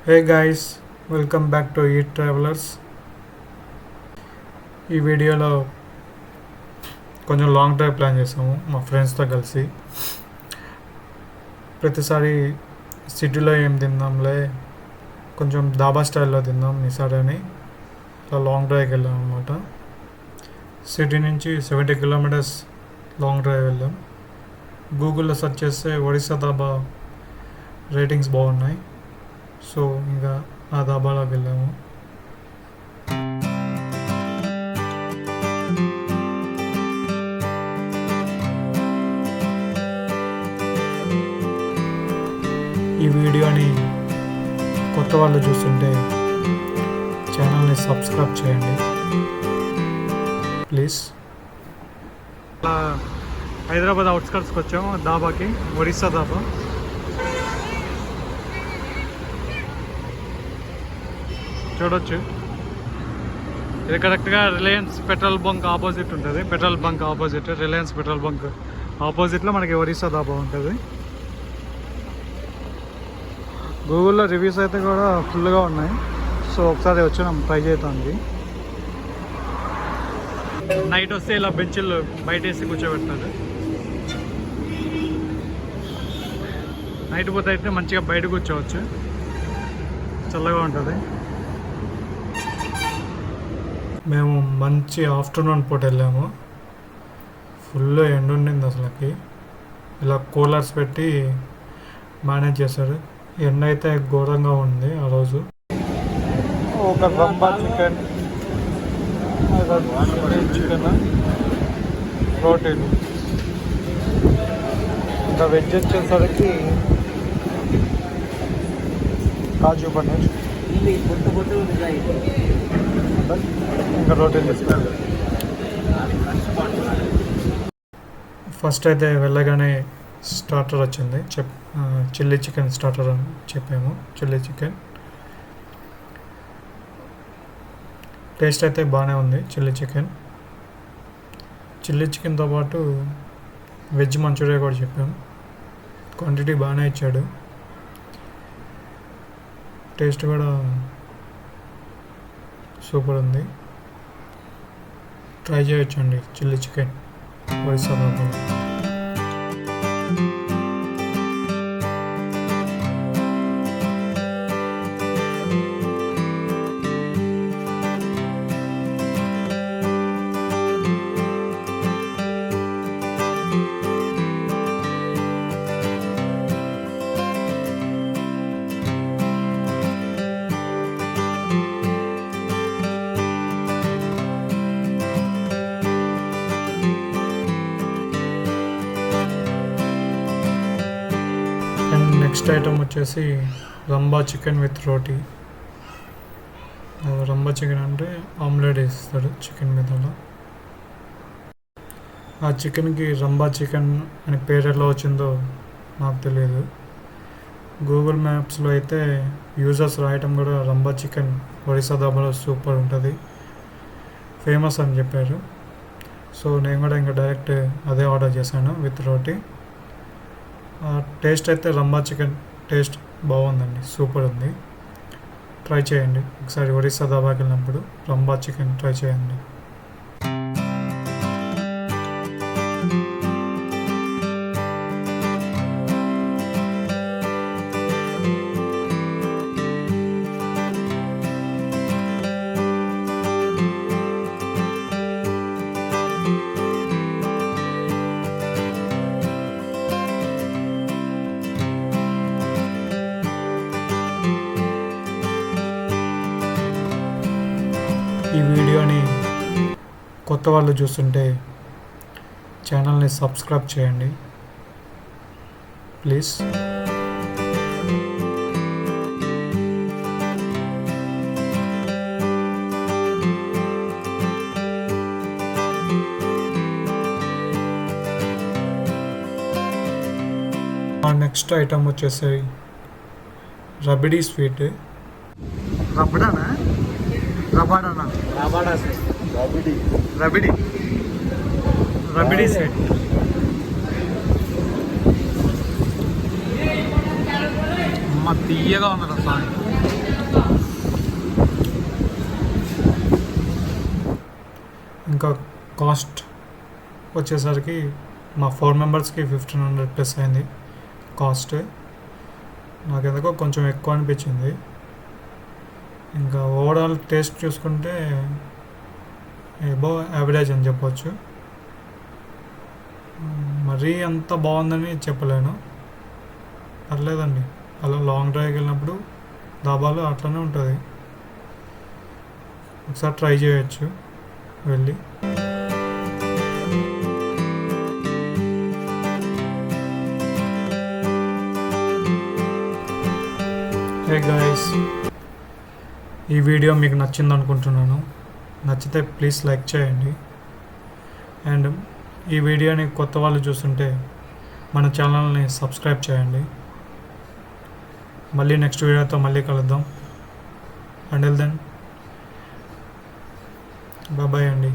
Hey guys, welcome back to Eat Travelers. ఈ వీడియోలో కొంచెం లాంగ్ డ్రైవ్ ప్లాన్ చేసాము మా ఫ్రెండ్స్తో కలిసి. ప్రతిసారి సిటీలో ఏం తిందాంలే, కొంచెం దాబా స్టైల్లో తిందాం ఈసారి అని ఇలా లాంగ్ డ్రైవ్కి వెళ్ళాం అనమాట. సిటీ నుంచి 70 కిలోమీటర్స్ లాంగ్ డ్రైవ్ వెళ్ళాం. గూగుల్లో సెర్చ్ చేస్తే ఒడిస్సా దాబా రేటింగ్స్ బాగున్నాయి. సో ఇంకా ఆ దాబాలోకి వెళ్ళాము. ఈ వీడియోని కొత్త వాళ్ళు చూస్తుంటే ఛానల్ని సబ్స్క్రైబ్ చేయండి ప్లీజ్. హైదరాబాద్ అవుట్స్కర్ట్స్కి వచ్చాము దాబాకి, ఒరిస్సా దాబా. చూడొచ్చు, ఇది కరెక్ట్గా రిలయన్స్ పెట్రోల్ బంక్ ఆపోజిట్ ఉంటుంది. Petrol bunk opposite, Reliance petrol bunk ఆపోజిట్లో మనకి ఒరిస్సా దాబా ఉంటుంది. గూగుల్లో రివ్యూస్ అయితే కూడా ఫుల్గా ఉన్నాయి. సో ఒకసారి వచ్చి ట్రై చేద్దానికి. నైట్ వస్తే ఇలా బెంచ్లు బయట వేసి కూర్చోబెడతారు. నైట్ పోతే అయితే మంచిగా బయట కూర్చోవచ్చు, చల్లగా ఉంటుంది. మేము మంచి ఆఫ్టర్నూన్ పూట వెళ్ళాము. ఫుల్ ఎండ ఉండింది అసలుకి. ఇలా కూలర్స్ పెట్టి మేనేజ్ చేశారు. ఎండ అయితే ఘోరంగా ఉంది ఆ రోజు. ఒక రంబా చికెన్, ప్రోటీన్, ఇంకా వెజ్ వచ్చేసరికి కాజు పన్నీర్, ఇంకా రోటీలు తీసుకెళ్ళి. ఫస్ట్ అయితే వెళ్ళగానే స్టార్టర్ వచ్చింది. చిల్లీ చికెన్ స్టార్టర్ అని చెప్పాము. చిల్లీ చికెన్ టేస్ట్ అయితే బాగానే ఉంది. చిల్లీ చికెన్తో పాటు వెజ్ మంచూరియా కూడా చెప్పాము. క్వాంటిటీ బాగానే ఇచ్చాడు. టేస్ట్ కూడా సూపర్ ఉంది. ట్రై చేయొచ్చండి చిల్లీ చికెన్ ఒరిస్సా దాబాలో. నెక్స్ట్ ఐటమ్ వచ్చేసి రంబా చికెన్ విత్ రోటీ. రంబా చికెన్ అంటే ఆమ్లెట్ వేస్తాడు చికెన్ మీద. ఆ చికెన్కి రంబా చికెన్ అని పేరు ఎలా వచ్చిందో నాకు తెలియదు. గూగుల్ మ్యాప్స్లో అయితే యూజర్స్ రాయటం కూడా రంబా చికెన్ ఒరిస్సా దాబాలో సూపర్ ఉంటుంది, ఫేమస్ అని చెప్పారు. సో నేను కూడా ఇంకా డైరెక్ట్ అదే ఆర్డర్ చేశాను విత్ రోటీ. టేస్ట్ అయితే రంబా చికెన్ టేస్ట్ బాగుందండి, సూపర్ ఉంది. ట్రై చేయండి ఒకసారి ఒరిస్సా దాబాకి వెళ్ళినప్పుడు రంబా చికెన్ ట్రై చేయండి. ఈ వీడియోని కొత్త వాళ్ళు చూస్తుంటే ఛానల్ని సబ్స్క్రైబ్ చేయండి ప్లీజ్. నెక్స్ట్ ఐటమ్ వచ్చేసి రబిడీ స్వీట్. రబడానా రబాడానా రబిడీ స్వీట్. అమ్మ తీయగా ఉంది రసాన్ని. ఇంకా కాస్ట్ వచ్చేసరికి మా 4 మెంబర్స్కి 1500 ప్లస్ అయింది కాస్ట్. నాకు ఎందుకో కొంచెం ఎక్కువ అనిపించింది. ఇంకా ఓవరాల్ టేస్ట్ చూసుకుంటే అబోవ్ యావరేజ్ అని చెప్పొచ్చు. మరీ అంత బాగుందని చెప్పలేను, పర్లేదండి. అలా లాంగ్ డ్రైవ్కి వెళ్ళినప్పుడు ధాబాలో అట్లనే ఉంటుంది, ఒకసారి ట్రై చేయొచ్చు వెళ్ళి. హే గాయ్స్, ఈ వీడియో మీకు నచ్చింది అనుకుంటున్నాను. నచ్చితే ప్లీజ్ లైక్ చేయండి. అండ్ ఈ వీడియోని కొత్త వాళ్ళు చూస్తుంటే మన ఛానల్ని సబ్స్క్రైబ్ చేయండి. మళ్ళీ నెక్స్ట్ వీడియోతో మళ్ళీ కలుద్దాం. అంటిల్ దెన్ బాయ్ అండి.